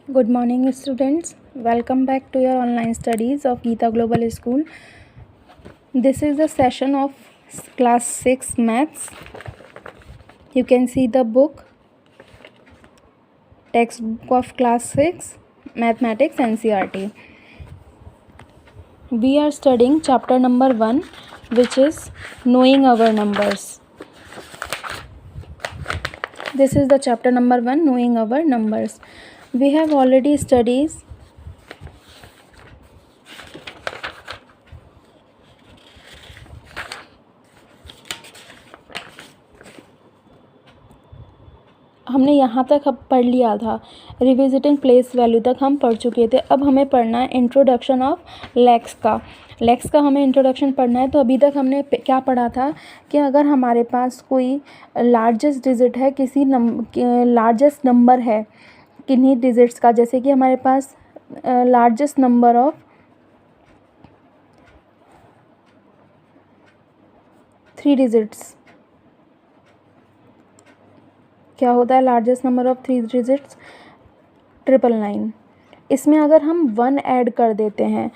Good morning, students. Welcome back to your online studies of Geeta Global School. This is the session of class 6 maths. You can see the book, textbook of class 6 mathematics NCERT. We are studying chapter number 1, which is knowing our numbers. This is the chapter number 1, knowing our numbers. We have already studied हमने यहाँ तक पढ़ लिया था। Revisiting place value तक हम पढ़ चुके थे। अब हमें पढ़ना है इंट्रोडक्शन ऑफ लेक्स का हमें इंट्रोडक्शन पढ़ना है। तो अभी तक हमने क्या पढ़ा था कि अगर हमारे पास कोई लार्जेस्ट डिजिट है, किसी लार्जेस्ट नंबर है किन्हीं डिजिट्स का, जैसे कि हमारे पास लार्जेस्ट नंबर ऑफ 3 डिजिट्स, क्या होता है लार्जेस्ट नंबर ऑफ 3 डिजिट्स 999। इसमें अगर हम 1 ऐड कर देते हैं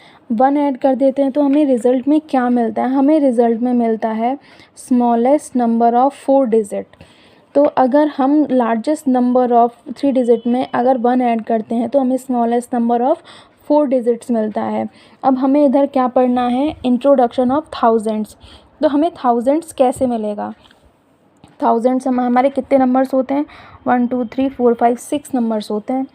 तो हमें रिज़ल्ट में क्या मिलता है? हमें रिज़ल्ट में मिलता है स्मॉलेस्ट नंबर ऑफ 4 डिजिट। तो अगर हम लार्जेस्ट नंबर ऑफ 3 डिजिट में अगर 1 ऐड करते हैं तो हमें स्मॉलेस्ट नंबर ऑफ 4 डिजिट्स मिलता है। अब हमें इधर क्या पढ़ना है? Introduction of thousands. तो हमें थाउजेंड्स कैसे मिलेगा? थाउजेंड्स हमारे कितने नंबर्स होते हैं? 1 2 3 4 5 6 नंबर्स होते हैं।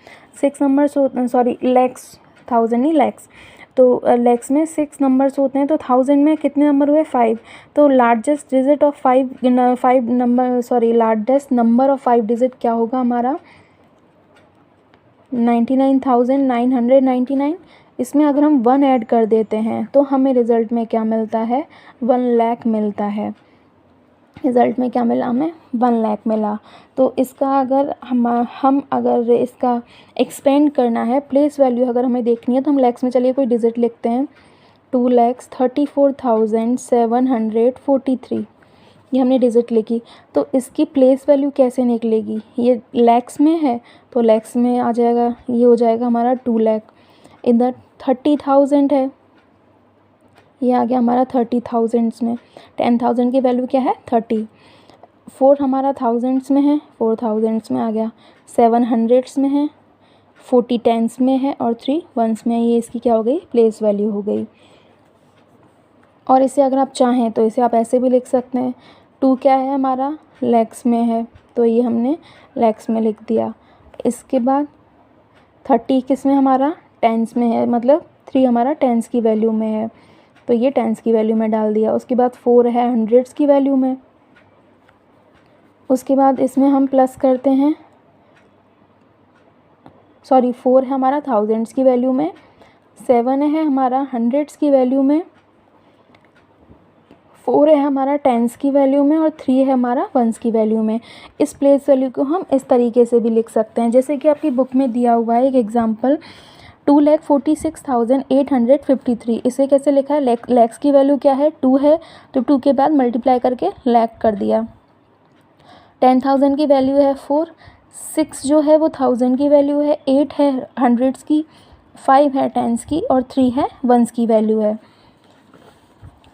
6 नंबर्स सॉरी लैक्स, थाउजेंड नहीं लैक्स। तो लैक्स में 6 नंबर्स होते हैं। तो थाउजेंड में कितने नंबर हुए? 5। तो largest digit of 5 number largest number of 5 digit क्या होगा हमारा? 99,999। इसमें अगर हम 1 ऐड कर देते हैं तो हमें रिज़ल्ट में क्या मिलता है? 1 लाख मिलता है। रिज़ल्ट में क्या मिला हमें? 1 लाख मिला। तो इसका अगर हम अगर इसका एक्सपेंड करना है, प्लेस वैल्यू अगर हमें देखनी है तो हम लैक्स में चलिए कोई डिजिट लिखते हैं। 2,34,743 ये हमने डिजिट लिखी। तो इसकी प्लेस वैल्यू कैसे निकलेगी? ये लैक्स में है तो लैक्स में आ जाएगा, ये हो जाएगा हमारा 2 लाख। इधर 30,000 है, ये आ गया हमारा 30,000 में। 10,000 की वैल्यू क्या है? 30। 4 हमारा थाउजेंड्स में है, 4,000 में आ गया। 7 हंड्रेड्स में है, 40 टेंस में है और 3 वंस में है। ये इसकी क्या हो गई? प्लेस वैल्यू हो गई। और इसे अगर आप चाहें तो इसे आप ऐसे भी लिख सकते हैं। 2 क्या है हमारा? लैक्स में है, तो ये हमने लैक्स में लिख दिया। इसके बाद 30 किस में हमारा? टेंस में है, मतलब 3 हमारा टेंस की वैल्यू में है, तो ये टेंस की वैल्यू में डाल दिया। उसके बाद 4 है हंड्रेड्स की वैल्यू में। उसके बाद इसमें हम प्लस करते हैं, 4 है हमारा थाउजेंड्स की वैल्यू में, 7 है हमारा हंड्रेड्स की वैल्यू में, 4 है हमारा टेंस की वैल्यू में और 3 है हमारा वंस की वैल्यू में। इस प्लेस वैल्यू को हम इस तरीके से भी लिख सकते हैं, जैसे कि आपकी बुक में दिया हुआ है एक एग्जाम्पल, 2,46,853। इसे कैसे लिखा है? लैक्स की वैल्यू क्या है? 2 है, तो 2 के बाद मल्टीप्लाई करके लाख कर दिया। 10,000 की वैल्यू है 4, 6 जो है वो 1000 की वैल्यू है, 8 है हंड्रेड्स की, 5 है टेंस की और 3 है वंस की वैल्यू है।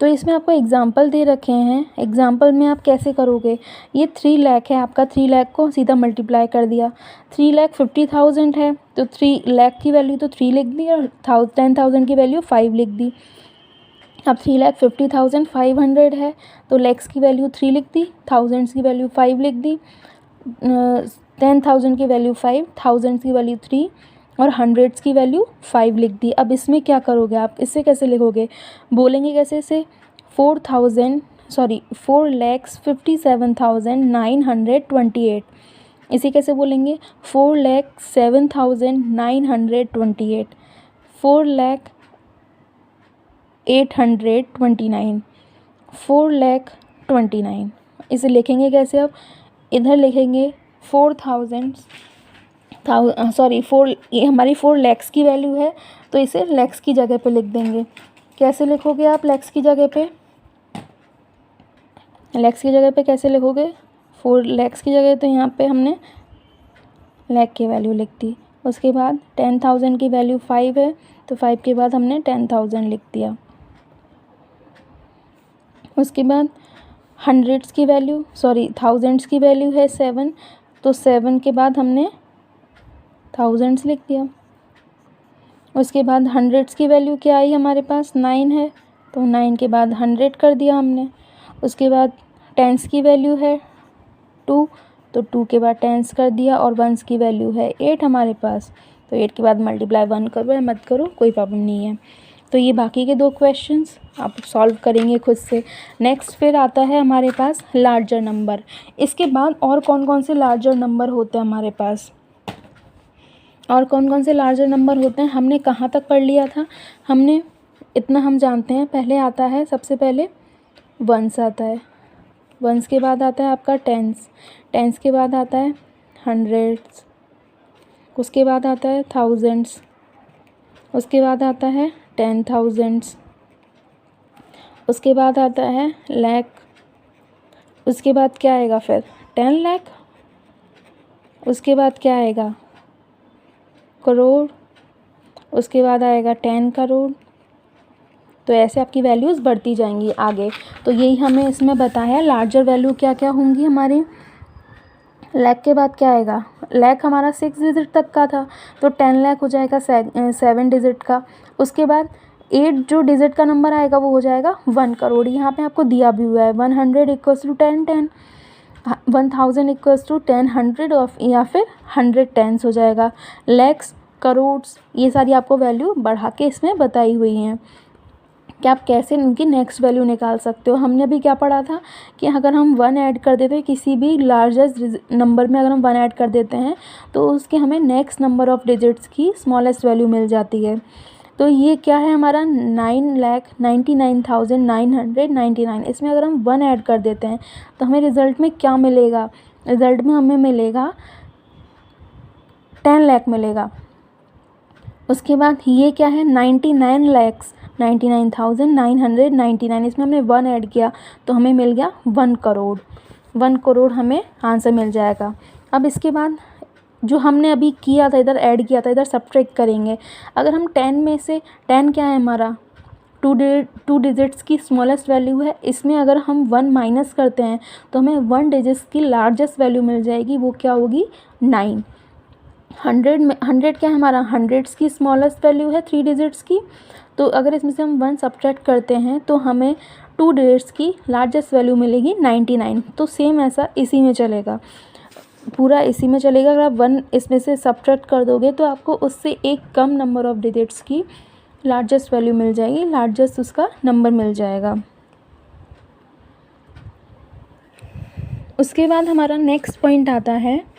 तो इसमें आपको एग्जाम्पल दे रखे हैं। एग्जाम्पल में आप कैसे करोगे? ये 3 लाख है आपका, 3 लाख को सीधा मल्टीप्लाई कर दिया। 3,50,000 है तो 3 लाख की वैल्यू तो 3 लिख दी और 10,000 की वैल्यू 5 लिख दी। अब 3,50,500 है तो लैक्स की वैल्यू 3 लिख दी, थाउजेंड्स की वैल्यू 5 लिख दी, 10,000 की वैल्यू 5, थाउजेंड्स की वैल्यू 3 और हंड्रेड्स की वैल्यू 5 लिख दी। अब इसमें क्या करोगे आप? इससे कैसे लिखोगे? बोलेंगे कैसे इसे? 4,57,928। इसे कैसे बोलेंगे? 4,07,928, 4,08,29, 4,29। इसे लिखेंगे कैसे? अब इधर लिखेंगे 4 ये हमारी 4 लैक्स की वैल्यू है, तो इसे लैक्स की जगह पे लिख देंगे। कैसे लिखोगे आप लैक्स की जगह पे? लैक्स की जगह पे कैसे लिखोगे? 4 लैक्स की जगह तो यहाँ पे हमने लैख की वैल्यू लिख दी। उसके बाद 10,000 की वैल्यू 5 है, तो 5 के बाद हमने 10,000 लिख दिया। उसके बाद थाउजेंड्स की वैल्यू है 7, तो 7 के बाद हमने थाउजेंड्स लिख दिया। उसके बाद हंड्रेड्स की वैल्यू क्या आई हमारे पास, 9 है, तो 9 के बाद 100 कर दिया हमने। उसके बाद टेंस की वैल्यू है 2, तो 2 के बाद टेंस कर दिया, और वंस की वैल्यू है 8 हमारे पास, तो 8 के बाद मल्टीप्लाई 1 करो या मत करो कोई प्रॉब्लम नहीं है। तो ये बाकी के 2 क्वेश्चंस आप सॉल्व करेंगे खुद से। नेक्स्ट फिर आता है हमारे पास लार्जर नंबर। इसके बाद और कौन कौन से लार्जर नंबर होते हैं हमारे पास, और कौन कौन से लार्जर नंबर होते हैं हमने कहाँ तक पढ़ लिया था, हमने इतना हम जानते हैं। पहले आता है, सबसे पहले वंस आता है, वंस के बाद आता है आपका टेंस, टेंस के बाद आता है हंड्रेड्स, उसके बाद आता है थाउजेंड्स, उसके बाद आता है 10,000, उसके बाद आता है लाख, उसके बाद क्या आएगा फिर 10 लाख, उसके बाद क्या आएगा करोड़, उसके बाद आएगा 10 करोड़। तो ऐसे आपकी वैल्यूज़ बढ़ती जाएंगी आगे। तो यही हमें इसमें बताया लार्जर वैल्यू क्या क्या होंगी हमारी। लाख के बाद क्या आएगा, लाख हमारा 6 डिजिट तक का था, तो 10 लाख हो जाएगा 7 डिजिट का। उसके बाद 8 जो डिजिट का नंबर आएगा वो हो जाएगा 1 करोड़। यहाँ पे आपको दिया भी हुआ है 100 इक्वल्स टू 10 10, 1000 इक्वल्स टू 10 100, और या फिर 100 टेंस हो जाएगा। लैक्स, करोड्स, ये सारी आपको वैल्यू बढ़ा के इसमें बताई हुई हैं कि आप कैसे इनकी नेक्स्ट वैल्यू निकाल सकते हो। हमने अभी क्या पढ़ा था कि अगर हम 1 ऐड कर देते हैं किसी भी लार्जेस्ट नंबर में, अगर हम 1 ऐड कर देते हैं तो उसके हमें नेक्स्ट नंबर ऑफ डिजिट्स की स्मॉलेस्ट वैल्यू मिल जाती है। तो ये क्या है हमारा 9,99,999। इसमें अगर हम 1 ऐड कर देते हैं तो हमें रिज़ल्ट में क्या मिलेगा, रिज़ल्ट में हमें मिलेगा 10 लाख मिलेगा। उसके बाद ये क्या है 99,99,999, इसमें हमने 1 ऐड किया तो हमें मिल गया 1 करोड़। 1 करोड़ हमें आंसर मिल जाएगा। अब इसके बाद जो हमने अभी किया था, इधर ऐड किया था, इधर सब्ट्रैक्ट करेंगे। अगर हम 10 में से 10 क्या है हमारा 2 डिजिट्स की स्मॉलेस्ट वैल्यू है, इसमें अगर हम 1 माइनस करते हैं तो हमें 1 डिजिट्स की लार्जेस्ट वैल्यू मिल जाएगी, वो क्या होगी 9। 100 क्या है हमारा, हंड्रेड्स की स्मॉलेस्ट वैल्यू है 3 डिजिट्स की, तो अगर इसमें से हम 1 सब्ट्रैक्ट करते हैं तो हमें 2 डिजिट्स की लार्जेस्ट वैल्यू मिलेगी 99। तो सेम ऐसा इसी में चलेगा, पूरा इसी में चलेगा। अगर आप 1 इसमें से सब्ट्रैक्ट कर दोगे तो आपको उससे एक कम नंबर ऑफ डिजिट्स की लार्जेस्ट वैल्यू मिल जाएगी, लार्जेस्ट उसका नंबर मिल जाएगा। उसके बाद हमारा नेक्स्ट पॉइंट आता है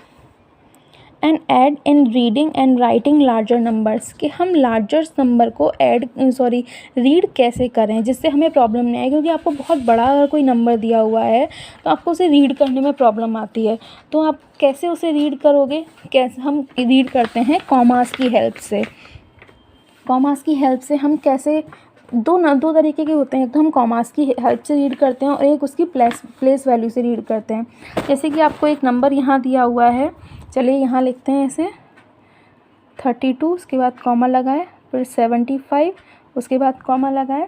and add in reading and writing larger numbers, कि हम लार्जर नंबर को रीड कैसे करें जिससे हमें प्रॉब्लम नहीं आए। क्योंकि आपको बहुत बड़ा अगर कोई नंबर दिया हुआ है तो आपको उसे रीड करने में प्रॉब्लम आती है, तो आप कैसे उसे रीड करोगे, कैसे हम रीड करते हैं कॉमास की हेल्प से। कॉमास की हेल्प से हम कैसे, दो तरीके के होते हैं, एक तो हम कॉमास की हेल्प से रीड करते हैं और एक उसकी प्लेस वैल्यू से रीड करते हैं। जैसे कि आपको एक नंबर यहाँ दिया हुआ है, चलिए यहाँ लिखते हैं इसे 32, उसके बाद कॉमा लगाए, फिर 75, उसके बाद कॉमा लगाए,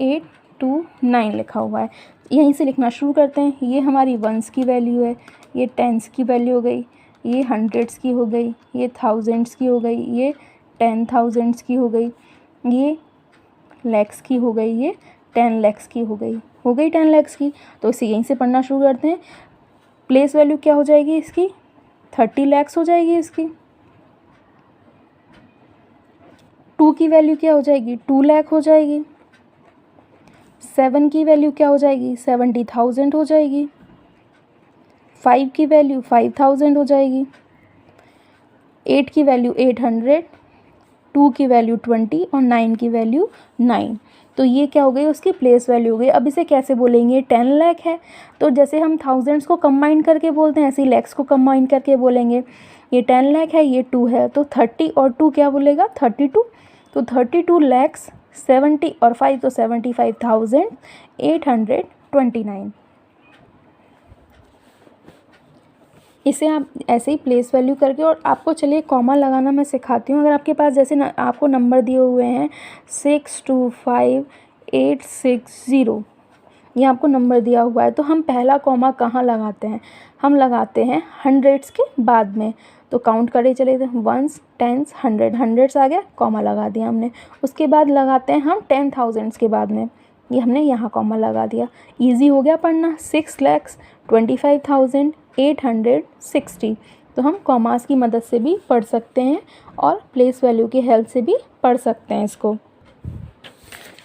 829 लिखा हुआ है। यहीं से लिखना शुरू करते हैं। ये हमारी वंस की वैल्यू है, ये टेंस की वैल्यू हो गई, ये हंड्रेड्स की हो गई, ये थाउजेंड्स की हो गई, ये 10,000 की हो गई, ये लैक्स की हो गई, ये 10 लैक्स की हो गई 10 लैक्स की। तो इसे यहीं से पढ़ना शुरू करते हैं। प्लेस वैल्यू क्या हो जाएगी इसकी, 30 लैक्स हो जाएगी इसकी। 2 की वैल्यू क्या हो जाएगी, 2 लाख हो जाएगी। 7 की वैल्यू क्या हो जाएगी, 70,000 हो जाएगी। 5 की वैल्यू 5,000 हो जाएगी। 8 की वैल्यू 800, 2 की वैल्यू 20 और 9 की वैल्यू 9। तो ये क्या हो गई, उसकी प्लेस वैल्यू हो गई। अब इसे कैसे बोलेंगे, 10 लाख है तो जैसे हम थाउजेंड्स को कंबाइन करके बोलते हैं ऐसे ही लैक्स को कंबाइन करके बोलेंगे। ये 10 लाख है, ये 2 है, तो 30 और 2 क्या बोलेगा 32, तो 32 लैक्स, 70 और 5 तो 75,829। इसे आप ऐसे ही प्लेस वैल्यू करके, और आपको चलिए कॉमा लगाना मैं सिखाती हूँ। अगर आपके पास जैसे आपको नंबर दिए हुए हैं 625860, ये आपको नंबर दिया हुआ है, तो हम पहला कॉमा कहाँ लगाते हैं? हम लगाते हैं हंड्रेड्स के बाद में। तो काउंट करे चले थे, वंस, टेंस, हंड्रेड, हंड्रेड्स आ गया, कॉमा लगा दिया हमने। उसके बाद लगाते हैं हम 10,000s के बाद में, ये हमने यहाँ कॉमा लगा दिया। ईजी हो गया पढ़ना। 6,25,860, तो हम कॉमास की मदद से भी पढ़ सकते हैं और प्लेस वैल्यू की हेल्प से भी पढ़ सकते हैं इसको।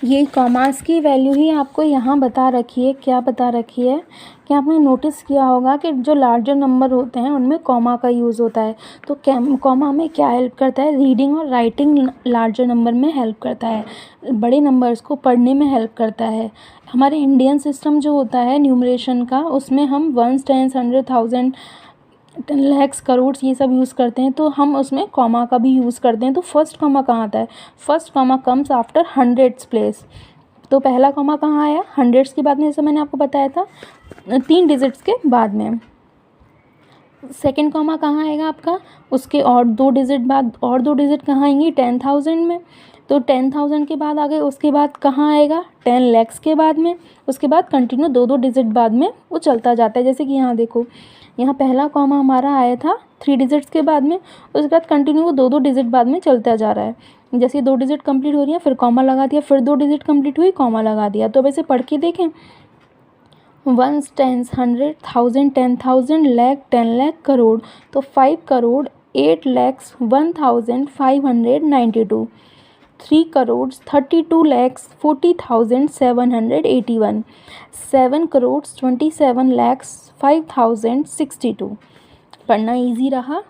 ये कॉमास की वैल्यू ही आपको यहाँ बता रखी है। क्या बता रखी है कि आपने नोटिस किया होगा कि जो लार्जर नंबर होते हैं उनमें कॉमा का यूज़ होता है। तो कॉमा हमें क्या हेल्प करता है? रीडिंग और राइटिंग लार्जर नंबर में हेल्प करता है, बड़े नंबर्स को पढ़ने में हेल्प करता है। हमारे इंडियन सिस्टम जो होता है न्यूमरेशन का, उसमें हम वंस, टेंस, 100,000, 10 lakhs, करोड़, ये सब यूज़ करते हैं, तो हम उसमें कॉमा का भी यूज़ करते हैं। तो फर्स्ट कॉमा कहाँ आता है? First comma comes after hundreds place. तो पहला कॉमा कहाँ आया? हंड्रेड्स के बाद में, जैसे मैंने आपको बताया था 3 डिजिट्स के बाद में। सेकंड कॉमा कहाँ आएगा आपका? उसके और 2 डिजिट बाद, और 2 डिजिट कहाँ आएंगी? 10,000 में। तो 10,000 के बाद आ गए, उसके बाद कहाँ आएगा? 10 lakhs के बाद में। उसके बाद कंटिन्यू 2-2 डिजिट बाद में वो चलता जाता है। जैसे कि यहाँ देखो, यहाँ पहला कॉमा हमारा आया था 3 डिजिट्स के बाद में, उसके बाद कंटिन्यू वो 2-2 डिजिट बाद में चलता जा रहा है। जैसे 2 डिजिट कंप्लीट हो रही है, फिर कॉमा लगा दिया, फिर 2 डिजिट कंप्लीट हुई, कॉमा लगा दिया। तो अब ऐसे पढ़ के देखें, वंस, टेंस, 100,000, 10,000, लाख, 10 लाख, करोड़। तो 5 करोड़ 8,01,592, 3 करोड़ 32,40,781, 7 करोड़ 27,05,062। पढ़ना इजी रहा।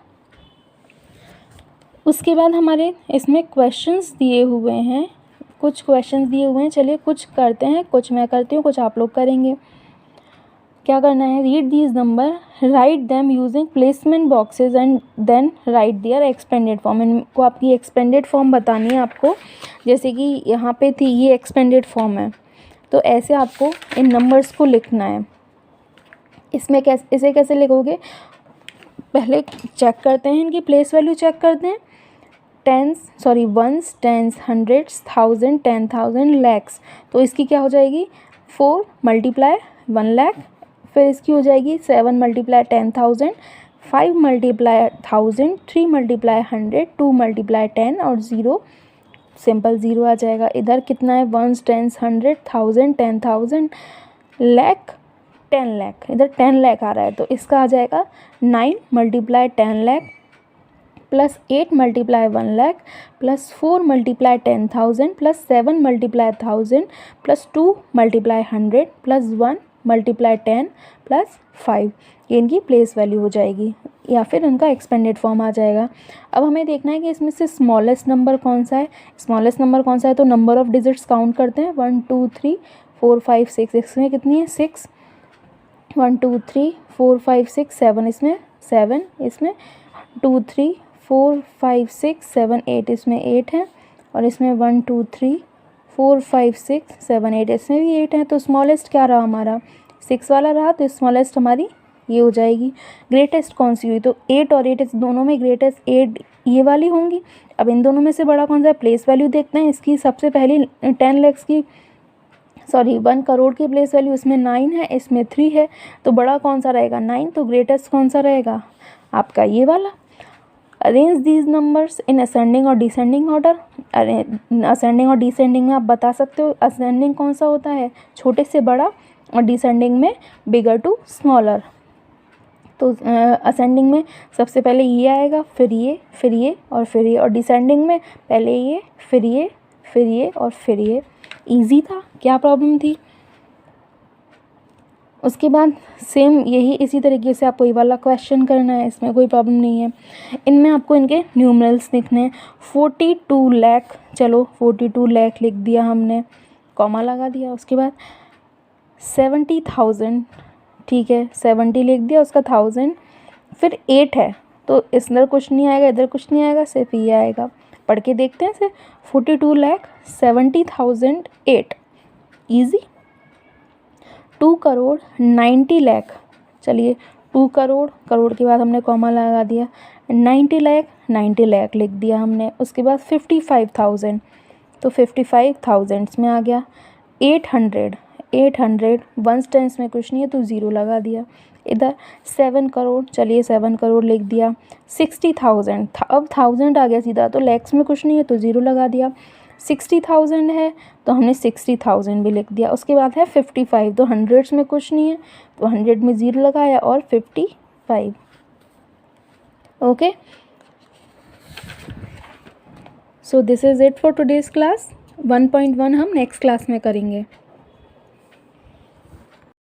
उसके बाद हमारे इसमें क्वेश्चंस दिए हुए हैं, कुछ क्वेश्चंस दिए हुए हैं। चलिए कुछ करते हैं, कुछ मैं करती हूँ, कुछ आप लोग करेंगे। क्या करना है? Read these number, write them using placement boxes and then write their expanded form. इनको आपकी एक्सपेंडेड फॉर्म बतानी है आपको। जैसे कि यहाँ पे थी, ये एक्सपेंडेड फॉर्म है, तो ऐसे आपको इन नंबर्स को लिखना है। इसे कैसे लिखोगे? पहले चेक करते हैं, इनकी प्लेस वैल्यू चेक करते हैं। Ones, tens, hundreds, 1,000, 10,000, lakhs. तो इसकी क्या हो जाएगी? 4 × 1 लाख। फिर इसकी हो जाएगी 7 × 10,000, 5 × 1,000, 3 × 100, 2 × 10 और 0, सिंपल 0 आ जाएगा। इधर कितना है? Ones, tens, 100, 1,000, 10,000, lakh, 10 lakh. इधर 10 लाख आ रहा है, तो इसका आ जाएगा 9 × 10 lakh plus 8 × 1 lakh plus 4 × 10,000 plus 7 × 1,000 plus 2 × 100 plus 1 × 10 plus 5। ये इनकी प्लेस वैल्यू हो जाएगी, या फिर इनका एक्सपेंडेड फॉर्म आ जाएगा। अब हमें देखना है कि इसमें से स्मॉलेस्ट नंबर कौन सा है। स्मॉलेस्ट नंबर कौन सा है? तो नंबर ऑफ डिजिट्स काउंट करते हैं, 1 2 3 4 5 6। इसमें कितनी है? 6। 1 2 3 4 5 6 7, इसमें 7, इसमें 2 3 4 5 6 7 8, इसमें 8 है, और इसमें 1 2 3 4 5 6 7 8, इसमें भी 8 है। तो स्मॉलेस्ट क्या रहा हमारा? 6 वाला रहा, तो स्मॉलेस्ट हमारी ये हो जाएगी। ग्रेटेस्ट कौन सी हुई? तो 8 और 8, इस दोनों में ग्रेटेस्ट 8 ये वाली होंगी। अब इन दोनों में से बड़ा कौन सा है? प्लेस वैल्यू देखते हैं इसकी। सबसे पहली 1 करोड़ की प्लेस वैल्यू, इसमें 9 है, इसमें 3 है, तो बड़ा कौन सा रहेगा? 9। तो ग्रेटेस्ट कौन सा रहेगा? आपका ये वाला। Arrange these numbers in ascending और डिसेंडिंग ऑर्डर। असेंडिंग और डिसेंडिंग में आप बता सकते हो असेंडिंग कौन सा होता है? छोटे से बड़ा, और डिसेंडिंग में बिगर टू स्मॉलर। तो असेंडिंग में सबसे पहले ये आएगा, फिर ये, फिर ये और फिर ये, और डिसेंडिंग में पहले ये, फिर ये, फिर ये और फिर ये। ईजी था, क्या प्रॉब्लम थी? उसके बाद सेम यही इसी तरीके से आपको ये वाला क्वेश्चन करना है, इसमें कोई प्रॉब्लम नहीं है। इनमें आपको इनके न्यूमरल्स लिखने हैं। 42 लाख, चलो 42 लाख लिख दिया हमने, कॉमा लगा दिया। उसके बाद 70,000, ठीक है, 70 लिख दिया, उसका 1000, फिर 8 है, तो इधर कुछ नहीं आएगा, इधर कुछ नहीं आएगा, सिर्फ ये आएगा। पढ़ के देखते हैं इसे। 42 लाख 70,000 8, ईजी। 2 करोड़ 90 लाख, चलिए 2 करोड़, करोड़ के बाद हमने कॉमा लगा दिया। 90 लाख, 90 लाख लिख दिया हमने। उसके बाद 55,000, तो 55,000 में आ गया। 800, 800 वंस टेंस में कुछ नहीं है तो ज़ीरो लगा दिया। इधर 7 करोड़, चलिए 7 करोड़ लिख दिया। 60,000, अब 1000 आ गया सीधा, तो लैक्स में कुछ नहीं है तो ज़ीरो लगा दिया। 60,000 है तो हमने 60,000 भी लिख दिया। उसके बाद है 55, तो हंड्रेड्स में कुछ नहीं है तो 100 में ज़ीरो लगाया और 55। Okay, so this is it for today's class. 1.1 हम नेक्स्ट क्लास में करेंगे।